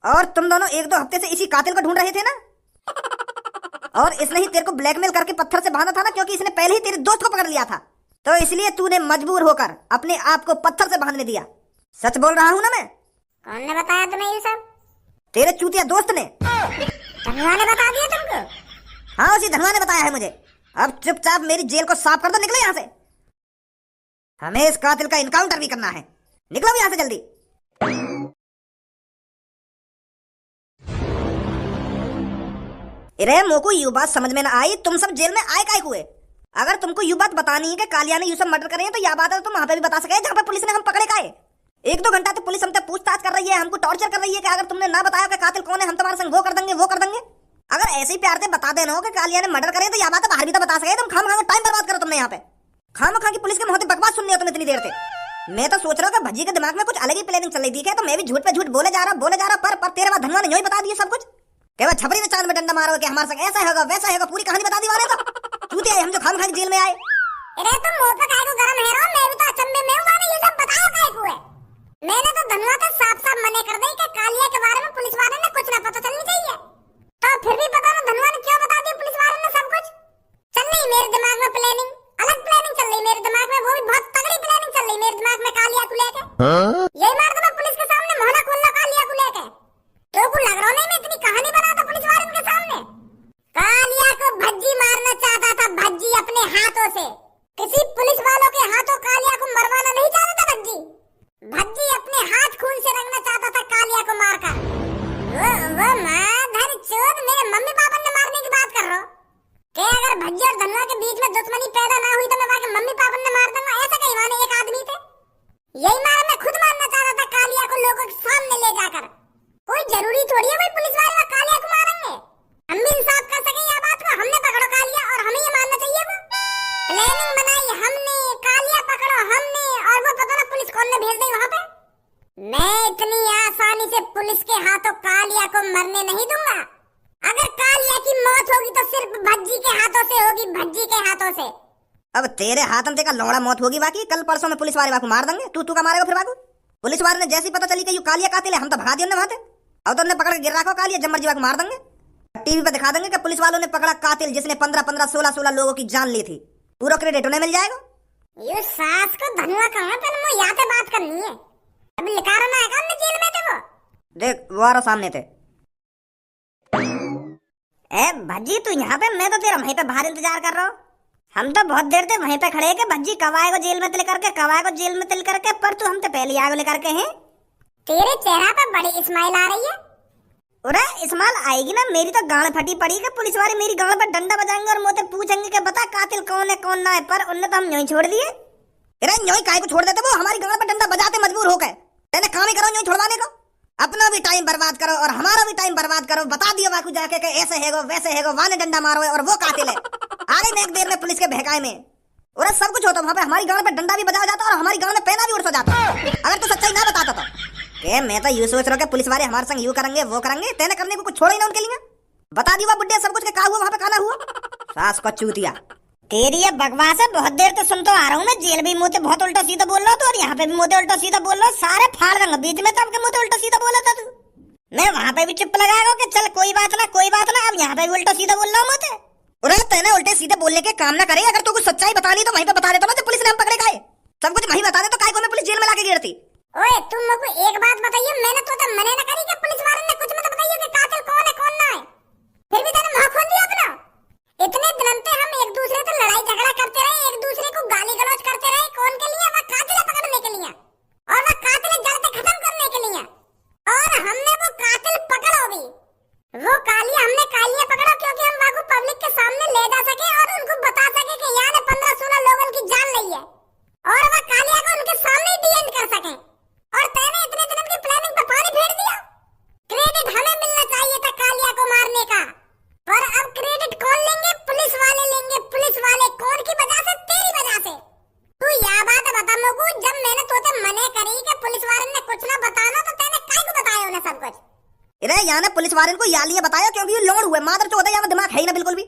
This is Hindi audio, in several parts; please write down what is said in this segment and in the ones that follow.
और तुम दोनों एक दो हफ्ते से इसी कातिल को ढूंढ रहे थे ना? और इसने ही तेरे को ब्लैकमेल करके पत्थर से बांधा था ना, क्योंकि इसने पहले ही तेरे दोस्त को पकड़ लिया था। तो इसलिए तूने मजबूर होकर अपने आप को पत्थर से बांधने दिया। सच बोल रहा हूँ ना मैं? कौन ने बताया तुम्हें ये सब? तेरे चूतिया दोस्त ने। धनवा ने बता दिया तुमको? हाँ, उसी धनवा ने बताया है मुझे। अब चुपचाप मेरी जेल को साफ कर दो, निकलो यहाँ से। हमें इस कातिल का इनकाउंटर भी करना है। निकलो यहाँ से जल्दी। अरे मोको यू बात समझ में ना आई, तुम सब जेल में आए काहे हुए? अगर तुमको यू बात बतानी है कि कालिया ने यू सब मर्डर करे हैं, तो यह बात है तुम वहां पे भी बता सके जहाँ पर पुलिस ने हम पकड़े काहे। 1-2 घंटा तो पुलिस हमसे पूछताछ कर रही है, हमको टॉर्चर कर रही है कि अगर तुमने ना बताया कि कातिल कौन है, हम तुम्हारे संग वो कर देंगे वो कर देंगे। अगर ऐसे ही प्यार से बता देना हो कि कालिया ने मर्डर करे, तो यह बात बाहर भी तो बता सके। तुम खाम टाइम बर्बाद करो तुमने यहाँ पे। खाम की पुलिस के मुंह से बकवास सुननी है तुम इतनी देर से। मैं तो सोच रहा हूँ कि भज्जी के दिमाग में कुछ अलग ही प्लानिंग चल रही थी, तो मैं भी झूठ पे झूठ बोले जा रहा पर तेरे बाद धनवा ने यूं ही बता दिया सब कुछ। केवल छपरी ने चांद में डंडा मारो कि हमारे संग ऐसा होगा वैसा होगा, पूरी कहानी बता दी वाले तो चूतिया हम जो खाम जेल में आए। अरे तुम मुंह पे काहे को गरम है रो? मैं भी तो अचंभे में हूं, मैंने ये सब बताया काहे को है? मैंने तो धनवा से साफ-साफ मना कर दी कि कालिया के बारे में पुलिस वाले ने कुछ ना पता चलनी चाहिए। तो फिर भी पता ना धनवा ने क्यों बता दिया पुलिस वाले ने सब कुछ। चल रही मेरे दिमाग में प्लानिंग, अलग प्लानिंग चल रही मेरे दिमाग में, वो भी बहुत तगड़ी प्लानिंग चल रही मेरे दिमाग में कालिया को लेके। यही मार दूंगा पुलिस के सामने, मोहना खोल लो कालिया को लेके। तो को लग रहा नहीं मैं इतनी कहानी बनाता पुलिस वाले के सामने। कालिया को भज्जी मारना चाहता था, भज्जी अपने हाथों से। किसी पुलिस वालों के हाथों कालिया को मरवाना नहीं चाहता था भज्जी। भज्जी अपने हाथ खून से रंगना चाहता था कालिया को मारकर। वो माधर चोद मेरे मम्मी पापा ने मारने की बात कर रहा हो कि अगर भज्जी और धनवा के बीच में दुश्मनी पैदा ना हुई तो मैं वहां मम्मी पापा ने मार दूंगा, ऐसा कहीं माने एक आदमी थे। यही मारा मैं खुद मारना चाहता था कालिया को लोगों के सामने ले जाकर। कोई जरूरी थोड़ी है भाई पुलिस वाले कालिया को मारेंगे। हम भी इंसाफ कर सके यह बात को, हमने पकड़ो कालिया और हमें ये मानना चाहिए। वो प्लानिंग बनाई हमने, कालिया पकड़ो हमने, और वो पता ना पुलिस कौन ने भेज दी वहां पे। मैं इतनी आसानी से पुलिस के हाथों कालिया को मरने नहीं दूंगा। अगर कालिया की मौत होगी तो सिर्फ भज्जी के हाथों से होगी, भज्जी के हाथों से। अब तेरे हाथों से का लौड़ा मौत होगी बाकी, कल परसों में पुलिस वाले बाकू मार देंगे। तू का मारेगा फिर बाकू? पुलिस वाले ने जैसी पता चली कि यू कालिया कातिल है, हम तो भगा दिए वहां से। अब तो गिर रखो कालिया, जब मर्जी बाकू मार देंगे। टीवी पे दिखा देंगे कि पुलिस वालों ने पकड़ा कातिल जिसने 15-15, 16-16 लोगों की जान ली थी। पूरा क्रेडिट उन्हें मिल जाएगा। ये सास को धनवा कहाँ पे मैं यहाँ पे बात करनी है। अभी लिखा रहना है हमने जेल में थे वो। देख वो आ रहा सामने थे। ए भज्जी तू यहाँ पे, मैं तो तेरा वहीं पे बाहर इंतजार कर रहा हूँ। हम तो बहुत देर से वहीं पे खड़े के भज्जी कवाए को जेल में तिल करके, कवाए को जेल में तिल करके, पर तू हम तो पहले आगे लेकर के हैं। तेरे चेहरा पर बड़ी स्माइल आ रही है। अरे इस्माइल आएगी ना, मेरी तो गांड फटी पड़ी कि पुलिस वाले मेरी गांड पर डंडा बजाएंगे और मुझसे पूछेंगे कि बता कातिल कौन है कौन ना है, पर उनने तो हम यूं ही छोड़ दिए। अरे यूं ही काहे को छोड़ देते? वो हमारी गांड पर डंडा बजाते मजबूर हो गए। तेने काम ही करो यूं छुड़वाने को। अपना भी टाइम बर्बाद करो और हमारा भी टाइम बर्बाद करो। बता दियो बाकू जाके कि ऐसे हैगो वैसे हैगो, वाने डंडा मारो और वो कातिल है। आगे नेक देर में पुलिस के बहकाए में और सब कुछ होता, वहां पे हमारी गांड पर डंडा भी बजाया जाता और हमारी गांड में पैना भी उड़ जाता। अगर तू सच्चाई ना बताता तो के मैं तो यूं सोच रहा हूं कि पुलिस वाले हमारे संग यूं करेंगे वो करेंगे, तेने करने को कुछ छोड़ा ही ना उनके लिए। बता दिया बुड्ढे सब कुछ के का हुआ वहां पे, खाना हुआ। सास को चूतिया तेरी ये बकवास है, बहुत देर से सुन तो आ रहा हूँ मैं। जेल भी मुझे बहुत उल्टा सीधा बोल रहा था और यहाँ पे भी मुझे उल्टा सीधा बोल रहा, सारे फाड़ दूंगा बीच में। तब के मुझे उल्टा सीधा बोला था तू। मैं वहाँ पे भी चुप लगाएगा कि चल कोई बात ना कोई बात ना, अब यहाँ पे भी उल्टा सीधा बोल रहा हूँ मुझे। अरे तेने उल्टे सीधे बोलने के काम ना करे। अगर तू कुछ सच्चाई बतानी तो वहीं पे बता देता ना, पुलिस ने हम पकड़े गए। सब कुछ वहीं बता दे तो काय को मैं पुलिस जेल में लाके गिरती। ओए तुम लोग को एक बात बताइए, मैंने तो मना ना करी कि पुलिस वाले ने कुछ मत बताइए कि कातिल कौन है कौन ना है। फिर भी तेने मुंह खोल दिया अपना। इतने दिन से हम एक दूसरे से लड़ाई झगड़ा करते रहे, एक दूसरे को गाली गलौज करते रहे। कौन के लिए? वो कातिल पकड़ने के लिए, और वो कातिल जड़ से खत्म करने के लिए। और हमने वो कातिल पकड़ा भी। वो कालिया हमने कालिया पकड़ा क्योंकि हम वाकू पब्लिक के सामने ले जा सके और उनको बता सके कि यहाँ ने 15-16 लोगों की जान ली है, और वो कालिया को उनके सामने डी एंड कर सके। और तेने इतने दिन की प्लानिंग पे पानी फेर दिया। क्रेडिट हमें मिलना चाहिए था कालिया को मारने का, पर अब क्रेडिट कौन लेंगे? पुलिस वाले लेंगे। पुलिस वाले कौन की वजह से? तेरी वजह से। तू यह बात बता मुझको, जब मैंने तोते मने करी कि पुलिस वाले ने कुछ ना बताना तो तेने काय को बताया उन्हें सब कुछ? अरे यहाँ ने पुलिस वाले को या लिए बताया क्योंकि ये लोड़ हुए मादर चौदह, यहाँ दिमाग है ही ना बिल्कुल भी।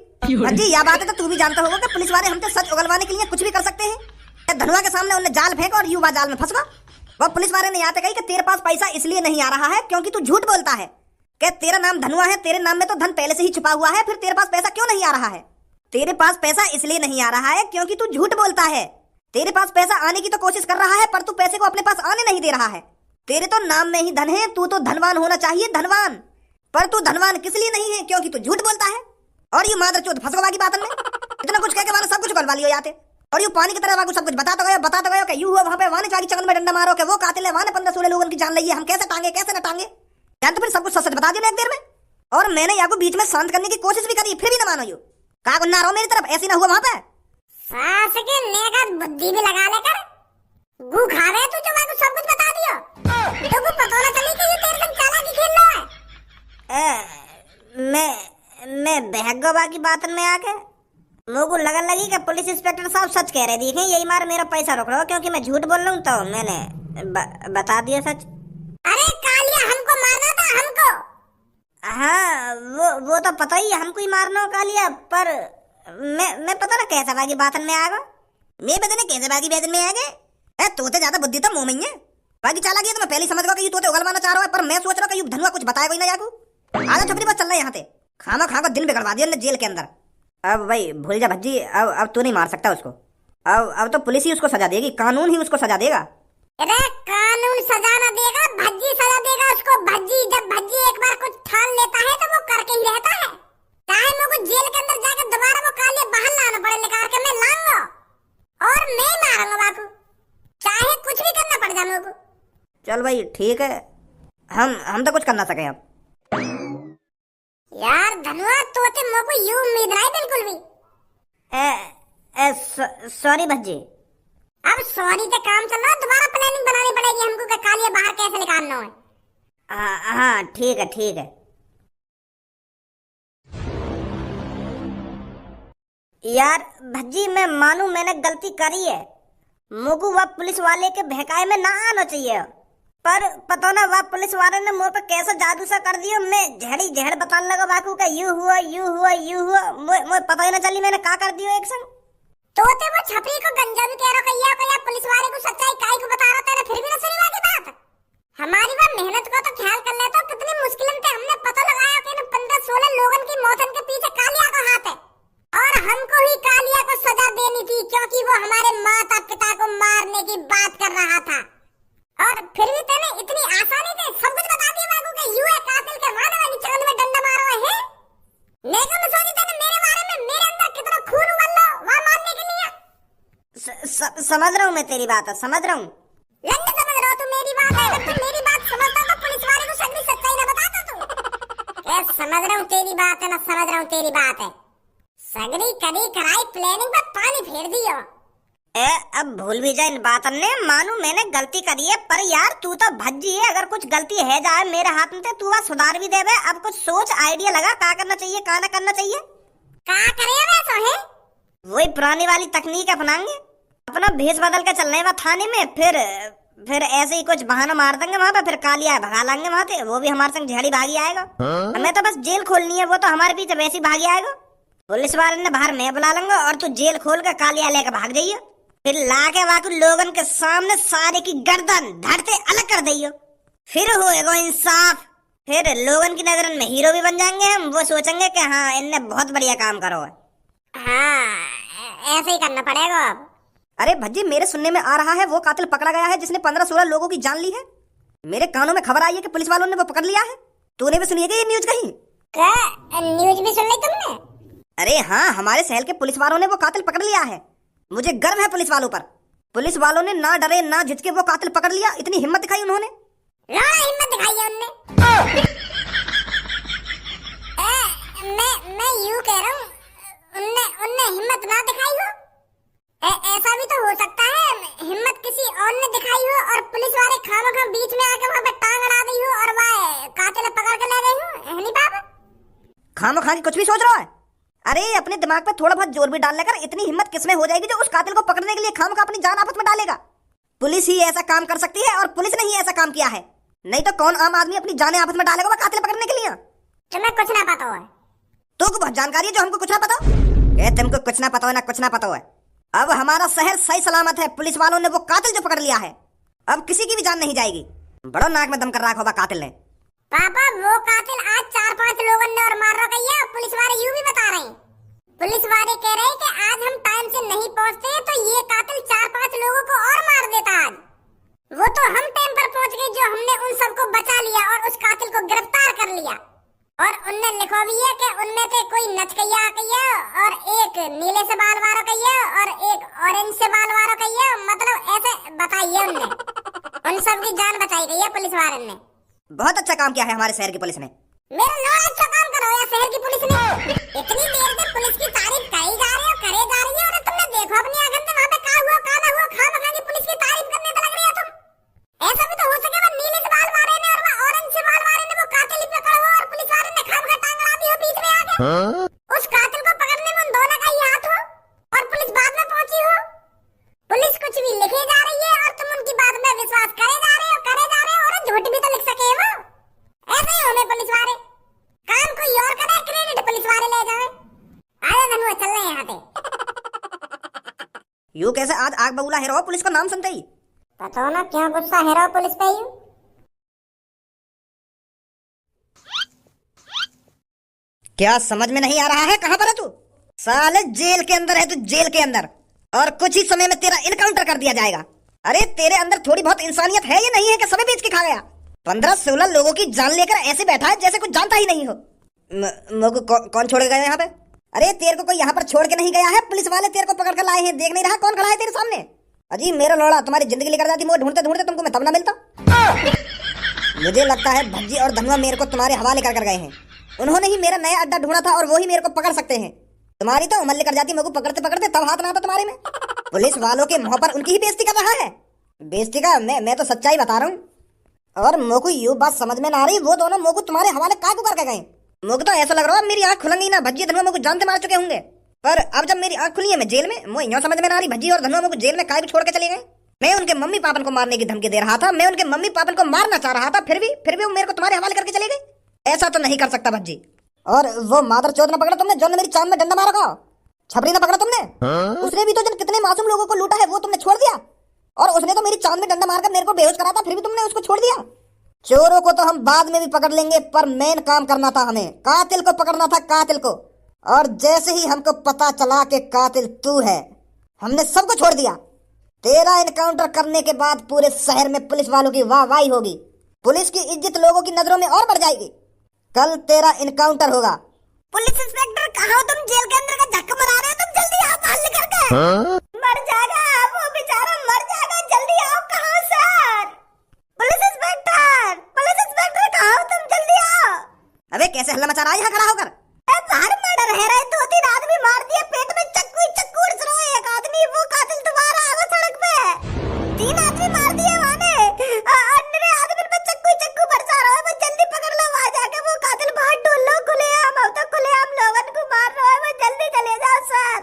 जी यह बात है तो तू भी जानता होगा कि पुलिस वाले हमसे सच उगलवाने के लिए कुछ भी कर सकते हैं। धनुआ के सामने उन्हें जाल फेंक और युवा जाल में फंस गया। वो पुलिस वाले ने यहाँ तक कही कि तेरे पास पैसा इसलिए नहीं आ रहा है क्योंकि तू झूठ बोलता है। क्या तेरा नाम धनुआ है, तेरे नाम में तो धन पहले से ही छुपा हुआ है, फिर तेरे पास पैसा क्यों नहीं आ रहा है? तेरे पास पैसा इसलिए नहीं आ रहा है क्योंकि तू झूठ बोलता है। तेरे पास पैसा आने की तो कोशिश कर रहा है पर तू पैसे को अपने पास आने नहीं दे रहा है। तेरे तो नाम में ही धन है, तू तो धनवान होना चाहिए, धनवान। पर तू धनवान किस लिए नहीं है? क्योंकि तू झूठ बोलता है। और यू मादर चोद फंस गवा की बातन में इतना कुछ कह के वाला सब कुछ करवा लियो जाते। और यू पानी की तरह वाकू सब कुछ बता तो गयो कि यू हुआ वहां पे वाने जाके चंगन में डंडा मारो कि वो कातिल है, वाने 15-16 लोगों की जान ली है, हम कैसे टांगे कैसे न टांगे। जान तो फिर सब कुछ सच बता दिया एक देर में। और मैंने याकू बीच में शांत करने की कोशिश भी करी, फिर भी न मानो। यू का गुन्ना रहो मेरी तरफ, ऐसी ना हुआ वहां पे। सास के नेका बुद्धि भी लगा लेकर गू खा रहे तू जो वाकू सब कुछ बता दियो। तो को पता ना चली कि ये तेरे संग चालाकी खेल रहा है। मैं बहगोबा की बात में आके मुझको लगन लगी कि पुलिस इंस्पेक्टर साहब सच कह रहे देखें, यही मार मेरा पैसा रोक रहा हो क्योंकि मैं झूठ बोल रहा हूँ, तो मैंने बता दिया सच। अरे कालिया हमको मारना था, हमको। हाँ वो तो पता ही, हमको ही मारना हो कालिया, पर मैं पता ना कैसे बाकी बातन में आगा। मैं बदने कैसे बाकी बेदन में आ गए? तोते ज्यादा बुद्धि तो मुंह में है, बाकी चाला गया तो मैं पहले समझ गया कि तोते उगलवाना चाह रहा है, पर मैं सोच रहा हूँ कि धनुआ कुछ बताएगा ही ना याकू। आजा छपरी बस चल रहा है यहाँ से, खामा खा दिन बिगड़वा दिया जेल के अंदर। अब भाई भूल जा भज्जी, अब तू नहीं मार सकता उसको। अब तो पुलिस ही उसको सजा देगी, कानून ही उसको सजा देगा। अरे कानून सजा ना देगा, भज्जी सजा देगा उसको। भज्जी जब भज्जी एक बार कुछ ठान लेता है तो वो करके ही रहता है। चाहे मुझको जेल के अंदर जाकर दोबारा वो कालिया बाहर लाना पड़े, निकाल के मैं लाऊंगा और मैं मारूंगा बापू, चाहे कुछ भी करना पड़ जाए मुझको। चल भाई ठीक है, हम तो कुछ कर ना सके अब। यार धनुआ तोते मुझको यूं उम्मीद नहीं बिल्कुल भी। सॉरी भज्जी। अब सॉरी से काम चल रहा है, दोबारा प्लानिंग बनानी पड़ेगी हमको कि कालिया बाहर कैसे निकालना है। हाँ ठीक है। यार भज्जी मैं मानू मैंने गलती करी है, मुझको वह पुलिस वाले के बहकाए में ना आना चाहिए, पर पता ना वह पुलिस वाले ने मुझ पे कैसा जादू सा कर दिया। मैं झड़ बताने लगा बाकू का यू हुआ मुझे पता ही ना चली मैंने क्या कर दिया एक संग। तोते वो छपरी को गंजा भी कह रहा कहिया पुलिस वाले को सच्चाई काई को बता रहा तेरे, फिर भी ना सुनी वाली बात। हमारी वो मेहनत को तो ख्याल कर लेता, कितनी मुश्किल से हमने पता लगाया कि 15-16 लोगों की मौतन के पीछे कालिया का हाथ है और हमको ही कालिया को सजा देनी थी क्योंकि वो हमारे माता पिता को मारने की बात कर रहा था। और फिर भी तूने इतनी आसानी से सब कुछ बता दिया बाबू के यू है कातिल के मारने वाली चांद में डंडा मारा है। लेकिन मैं सोची तूने मेरे बारे में, मेरे अंदर कितना खून उबल रहा वहां मारने के लिए। समझ रहा हूँ मैं तेरी बात, समझ रहा हूँ। लंडे समझ रहा तू मेरी बात है, अगर तू मेरी बात समझता तो पुलिस वाले को सगली सच्चाई ना बताता तू। क्या समझ रहा हूँ तेरी बात है ना, समझ रहा हूँ तेरी बात है। सगली करी कराई प्लानिंग में पानी फेर दियो। अब भूल भी जाए इन बातन ने, मानू मैंने गलती करी है, पर यार तू तो भज्जी है, अगर कुछ गलती है जाए मेरे हाथ में तू वह सुधार भी देवे। अब कुछ सोच आइडिया लगा क्या करना चाहिए क्या ना करना चाहिए। क्या करे वैसा है? वही पुरानी वाली तकनीक अपनाएंगे, अपना भेष बदल के चलने वा थाने में, फिर ऐसे ही कुछ बहाना मार देंगे वहां पे, फिर कालिया भगा लाएंगे वहां से, वो भी हमारे संग झेड़ी भागी आएगा। हमें तो बस जेल खोलनी है, वो तो हमारे पीछे वैसे ही भागी आएगा। पुलिस वाले ने बाहर मैं बुला लूंगा और तू जेल खोल कर कालिया लेकर भाग जाइयो, फिर लाके वाकू लोगन के सामने सारे की गर्दन धड़ से अलग कर दियो, फिर होएगा इंसाफ। फिर लोगन की नजर में हीरो भी बन जाएंगे हम, वो सोचेंगे कि हाँ इनने बहुत बढ़िया काम करो है। हाँ ऐसे ही करना पड़ेगा अब। अरे भज्जी मेरे सुनने में आ रहा है वो कातिल पकड़ा गया है जिसने 15-16 लोगों की जान ली है। मेरे कानों में खबर आई है कि पुलिस वालों ने वो पकड़ लिया है। तूने भी सुनी है ये न्यूज कहीं? क्या न्यूज भी सुन ली तुमने? अरे हाँ, हमारे शहर के पुलिस वालों ने वो कातिल पकड़ लिया है। मुझे गर्व है पुलिस वालों पर। पुलिस वालों ने ना डरे ना झिझके वो कातिल पकड़ लिया। इतनी हिम्मत दिखाई उन्होंने। हिम्मत दिखाई है उनने। मैं यूं कह रहा हूँ उनने हिम्मत ना दिखाई हो। ऐसा भी तो हो सकता है हिम्मत किसी और ने दिखाई हो और पुलिस वाले खामोखा बीच में आके वहाँ पे टांग अड़ा दी हो और वह कातिल पकड़ के ले गई हो। है नहीं बाबा? खामोखा की कुछ भी सोच रहा है। अरे अपने दिमाग पे थोड़ा बहुत जोर भी डाल लेकर इतनी हिम्मत किसमें हो जाएगी जो उस कातिल को पकड़ने के लिए खामोखा अपनी जान आफत में डालेगा। पुलिस ही ऐसा काम कर सकती है और पुलिस ने ही ऐसा काम किया है, नहीं तो कौन आम आदमी अपनी जान आफत में डालेगा वो कातिल पकड़ने के लिए। तुम्हें कुछ ना पता है? तो बहुत जानकारी है जो हमको कुछ ना पता। तुमको कुछ ना पता है ना कुछ ना पता है। अब हमारा शहर सही सलामत है। पुलिस वालों ने वो कातिल जो पकड़ लिया है, अब किसी की भी जान नहीं जाएगी। बड़ो नाक में दम कर रखा होगा कातिल ने। पापा वो कातिल आज 4-5 लोगों ने और मार रखा है। पुलिस वाले यूं भी बता रहे हैं। पुलिस वाले कह रहे हैं कि आज हम टाइम से नहीं पहुंचते तो ये कातिल 4-5 लोगों को और मार देता आज। वो तो हम टाइम पर पहुंच गए जो हमने उन सबको बचा लिया और उस कातिल को गिरफ्तार कर लिया। और उनने लिखा भी है कि उनमें से कोई नचकैया कहिए और एक नीले से बाल वाला कहिए और एक ऑरेंज से बाल वाला कहिए। मतलब ऐसे बताइए उनने उन सब की जान बचाई गई है पुलिस वाले ने। बहुत अच्छा काम किया है हमारे शहर की पुलिस ने। मेरा लॉ अच्छा काम करो या शहर की पुलिस ने। इतनी देर से पुलिस की तारीफ करी जा रही है करे जा रही है और तुमने देखो अपनी आंखों से वहां पे क्या हुआ क्या ना हुआ। खामखा की पुलिस की तारीफ करने तो लग रही है तुम। ऐसा भी तो हो सके वो नीले से बाल वाले ने और वो ऑरेंज से बाल वाले ने वो कातिल ही पकड़ा हो और पुलिस वाले ने खामखा टांग अड़ा दी हो बीच में आके। उस कातिल को पकड़ने में उन दोनों का ही हाथ हो और पुलिस बाद में पहुंची हो। पुलिस कुछ भी लिखे जा रही है और तुम उनकी बात में विश्वास करे जा रहे हो और झूठ भी तो लिख सके वो। ऐसे ही होने पुलिस वाले काम कोई और करे क्रेडिट पुलिस वाले ले जाए। आए धनुआ चल रहे यहाँ पे। यू कैसे आज आग बबूला हेरो पुलिस का नाम सुनते ही। पता ना क्या गुस्सा हेरो पुलिस पे यू। क्या समझ में नहीं आ रहा है कहाँ पर है तू? साले जेल के अंदर है तू, जेल के अंदर। और कुछ ही समय में तेरा इनकाउंटर कर दिया जाएगा। अरे तेरे अंदर थोड़ी बहुत इंसानियत है या नहीं है कि सभी बेच के खा गया? 15-16 लोगों की जान लेकर ऐसे बैठा है जैसे कुछ जानता ही नहीं हो। कौन छोड़ गया यहाँ पे? अरे तेरे को कोई यहाँ पर छोड़ के नहीं गया है, पुलिस वाले तेरे को पकड़ कर लाए हैं। देख नहीं रहा कौन खड़ा है तेरे सामने? अजी मेरा लोड़ा तुम्हारी जिंदगी लेकर जाती, मुझे ढूंढते ढूंढते तुमको मैं तब ना मिलता। मुझे लगता है भज्जी और धनुआ मेरे को तुम्हारे हवाले कर गए हैं। उन्होंने ही मेरा नया अड्डा ढूंढा था और वो ही मेरे को पकड़ सकते हैं। तुम्हारी तो उमर लेकर जाती, मेरे को पकड़ते पकड़ते तब हाथ ना आता तुम्हारे में। पुलिस वालों के मुंह पर उनकी ही बेइज्जती कर रहा है। बेइज्जती का मैं तो सच्चाई बता रहा हूँ। और मोको ये बात समझ में ना आ रही, वो दोनों मोको तुम्हारे हवाले काय को करके गए? मोको तो ऐसा लग रहा है मेरी आंख खुलेंगी ना, भज्जी धनुआ मोको जानते मार चुके होंगे। पर अब जब मेरी आंख खुली है मैं जेल में, मुझे यहाँ समझ में ना आ रही भज्जी और धनुआ मोको जेल में काय को छोड़ के चले गए। मैं उनके मम्मी पापन को मारने की धमकी दे रहा था, मैं उनके मम्मी पापन को मारना चाह रहा था, फिर भी वो मेरे को तुम्हारे हवाले करके चले गए। ऐसा तो नहीं कर सकता भज्जी। और वो मादर चौथ न पकड़ा तुमने जो मेरी चांद में डंडा मारा का? छपरी न पकड़ा तुमने? उसने भी तो जब कितने मासूम लोगों को लूटा है वो तुमने छोड़ दिया। और उसने तो मेरी चांद में डंडा मारकर मेरे को बेहोश करा था, फिर भी तुमने उसको छोड़ दिया। चोरों को तो हम बाद में भी पकड़ लेंगे, पर मेन काम करना था हमें, कातिल को पकड़ना था, कातिल को। और जैसे ही हमको पता चला कि कातिल तू है, हमने सबको छोड़ दिया। तेरा इनकाउंटर करने के बाद पूरे शहर में पुलिस वालों की वाहवाही होगी, पुलिस की इज्जत लोगों की नजरों में और बढ़ जाएगी। कल तेरा इनकाउंटर होगा। पुलिस इंस्पेक्टर कहाँ हो तुम? जेल के अंदर का धक्का मरा रहे हो तुम, जल्दी आओ बाहर निकल के। मर जाएगा वो बेचारा, मर जाएगा, जल्दी आओ। कहाँ सर? पुलिस इंस्पेक्टर कहाँ हो तुम? जल्दी आओ। अबे कैसे हल्ला मचा रहा है यहाँ खड़ा होकर? बाहर मर्डर है रहे, 2-3 आदमी मार दिए, पेट में चक्कू उड़स रहा है। एक आदमी वो कातिल तुम्हारा आगे सड़क पे, 3 आदमी मार दिए वाने। अन्य आदमी पे चक्कू बरसा रहा है, वो जल्दी पकड़ लो वहां जाके, वो कातिल बाहर ढूंढ लो। खुलेआम अब तो खुलेआम लोगन को मार रहा है, वो जल्दी चले जाओ सर।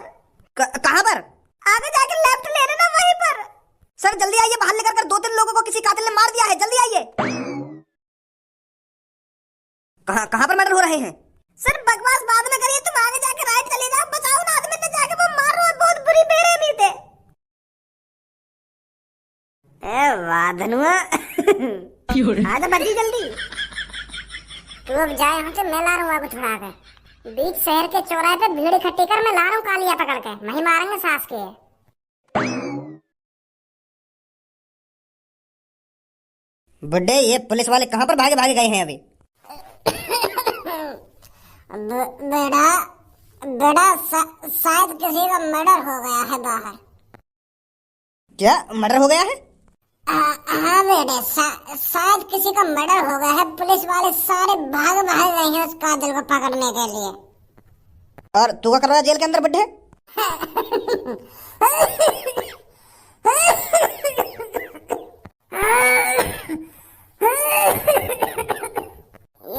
कहाँ पर? आगे जाके लेफ्ट ले लेना वहीं पर। सर जल्दी आइए, बाहर लेकर कर 2-3 लोगों को किसी कातिल ने मार दिया है, जल्दी आइए। कहाँ पर मर्डर हो रहे हैं? सर बकवास बाद में करिए, तुम आगे जाके राइट चले जाओ, बचाओ ना आदमी ने जाके, वो मार रहा है, बहुत बुरी बेरहमी थे। ए वाह धनुआ। आजा बच्ची जल्दी। तू अब जाए यहाँ से, मैं ला रहा हूँ आपको छुड़ा के। बीच शहर के चौराहे पे भीड़ इकट्ठी कर, मैं ला रहा हूँ कालिया पकड़ के, वहीं मारेंगे सास के। बुड्ढे ये पुलिस वाले कहाँ पर भागे भागे गए हैं अभी? बेटा शायद किसी का मर्डर हो गया है बाहर। क्या मर्डर हो गया है? हाँ बेटे, शायद किसी का मर्डर हो गया है। पुलिस वाले सारे भाग गए हैं उस कातिल को पकड़ने के लिए। और तू क्या कर रहा है जेल के अंदर बुड्ढे?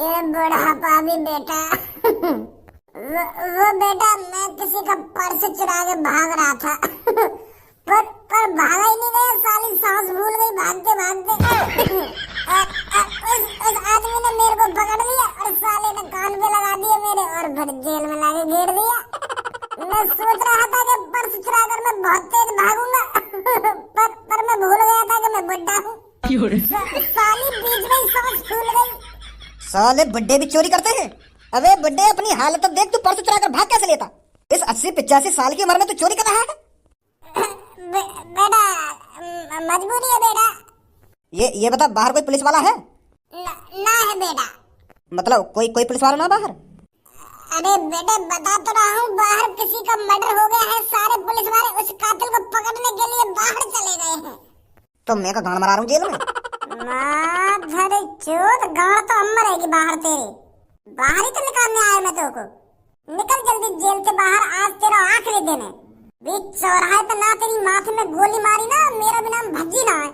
ये बुढ़ापा भी बेटा। वो बेटा मैं किसी का पर्स चुरा के भाग रहा था। पर भागा ही नहीं गया, साली सांस भूल गई भागते भागते। उस आदमी ने मेरे को पकड़ लिया और साले ने कान पे लगा दिया मेरे और फिर जेल में लाके घेर दिया। मैं सोच रहा था कि पर्स चुरा कर मैं बहुत तेज भागूंगा, पर मैं भूल गया था कि मैं बुड्ढा हूँ। साली बीच में ही सांस फूल गई। साले बुड्ढे भी चोरी करते हैं। अबे बुड्ढे अपनी हालत तो देख, तू पर्स चुरा कर भाग कैसे लेता? इस 80-85 साल की उम्र में तू चोरी कर रहा है? बेटा मजबूरी है बेटा। ये बता, बाहर कोई पुलिस वाला है? ना है बेटा। मतलब कोई पुलिस वाला ना बाहर? अरे बेटे बता तो रहा हूँ, बाहर किसी का मर्डर हो गया है, सारे पुलिस वाले उस कातिल को पकड़ने के लिए बाहर चले गए हैं। तो मैं का गांड मरा रहा हूँ जेल में। माधर चोद, गांड तो अम्मा रहेगी बाहर तेरे। बाहर ही तो निकालने आया मैं तेरे को। निकल जल्दी जेल से बाहर, आज तेरा आखिरी दिन है। बीच चौराहे पे ना तेरी माथे में गोली मारी ना, मेरा भी नाम भज्जी ना है।